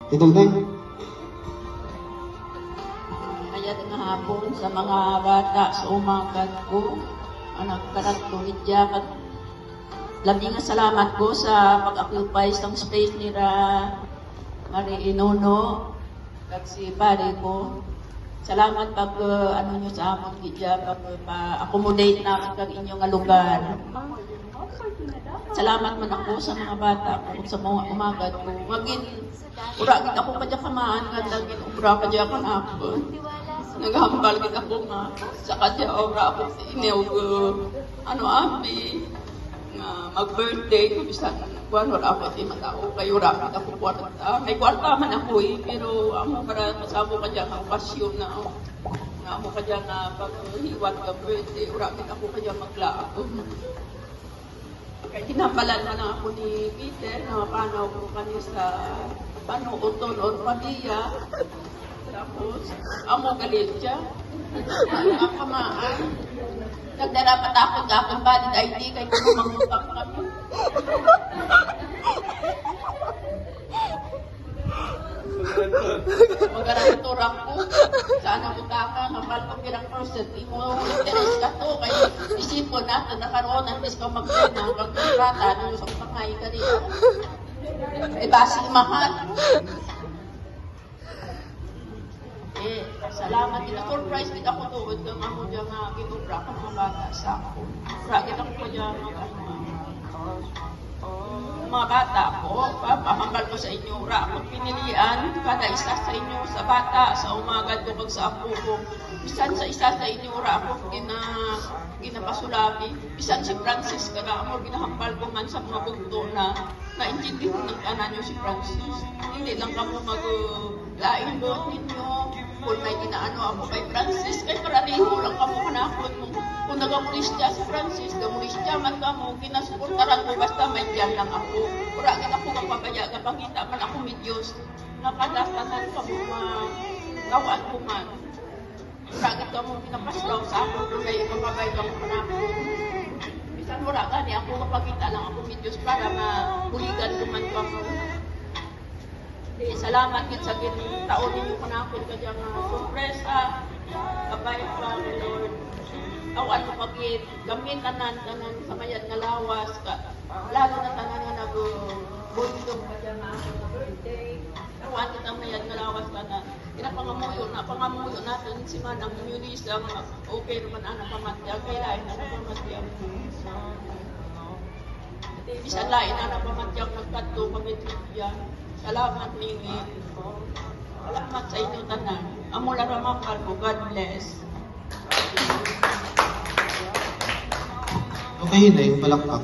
Tinulay. Mayad nga hapon sa mga bata sa umagat ko, anak karatulid ya, labi nga salamat ko sa pag-occupy sa space nila Marie Inono, kag si pare ko. Salamat pag ano nyo sa amon gidya, pag pa-accommodate namin kag inyong nga lugar. Salamat man ako sa mga bata ko, sa mga umagad ko. Magin, ura gid ako kadya kamaan, nga dagin ura kadya kanapon. Naghambal gid ako nga, sa kadya ura ako sa inyo, ano abi, nga mag-birthday ko, bisan kuwan wala ako sa matao, kayo ura gid ako kwarta. May kwarta man ako pero amo para masabo kadya nga okasyon na, nga amo kadya nga pag-hiwat ka birthday, ura gid ako kadya maglaon. Kaya tinapalan na ako ni Peter na paano ko kanya sa Utol or Padilla. Tapos, amo galit siya. Ang kamaan. Nagdarapat ako ng akong valid ID kay kung mangutang kami. Mag-arator ako. Sana butaka, kapal ko pirang percent. Imo, interest ka to. Kaya isipon natin, nakaroon ang risk ko mag-pena. Pag-kontrata, nung sa pangay ka rin. Basi mahal. Salamat. Ina-surprise din ako tuwid kang ako dyan nga ginubra ka mga bata sa ako. Rakit ako pa dyan mga bata ko, papahambal ko sa inyo, ako pinilian, kada isa sa inyo, sa bata, sa umagad ko, pag sa apo ko. Bisan sa isa sa inyo, ako ginapasulabi. Bisan si Francis, kada mo, ginahambal ko man sa mga bugto na naintindihan ng kanan nyo si Francis. Hindi lang kamo mag-lain doon ninyo. Kung may ginaano ako kay Francis, kay paraniho lang kamo manakot mo. Kung nagamulisya si Francis, gamulisya man kamo, kinasuportaran ko, basta may diyan lang ako. Kuragin ako magpapaya, kapangita man ako medyos, nakadatanan ka mo gawaan ko man. Kuragin ka mo, pinapaslaw sa ako, kung may mababay ka mo manakot. Bisan mura gani ako, kapagkita lang ako medyos para mabuligan ko man ka mo. Salamat yun sa taon ninyo panakot ka dyan sorpresa, kabay pa, Lord. Awan mo pag-it, gamit tanan sa mayad nga lawas, lalo na tanan nga nag-bundong ka dyan na birthday. Awan kita mayad nga lawas tanan. Pinapangamuyo natin si Manang Munisa, okay naman anak pamatya, kailain anak pamatya. Bisan lain anak pamatya, nagkato kami trivia. Salamat Nini. Salamat sa inyo tanan. Amo lang ramang ko. God bless. Okay, na yung palakpak.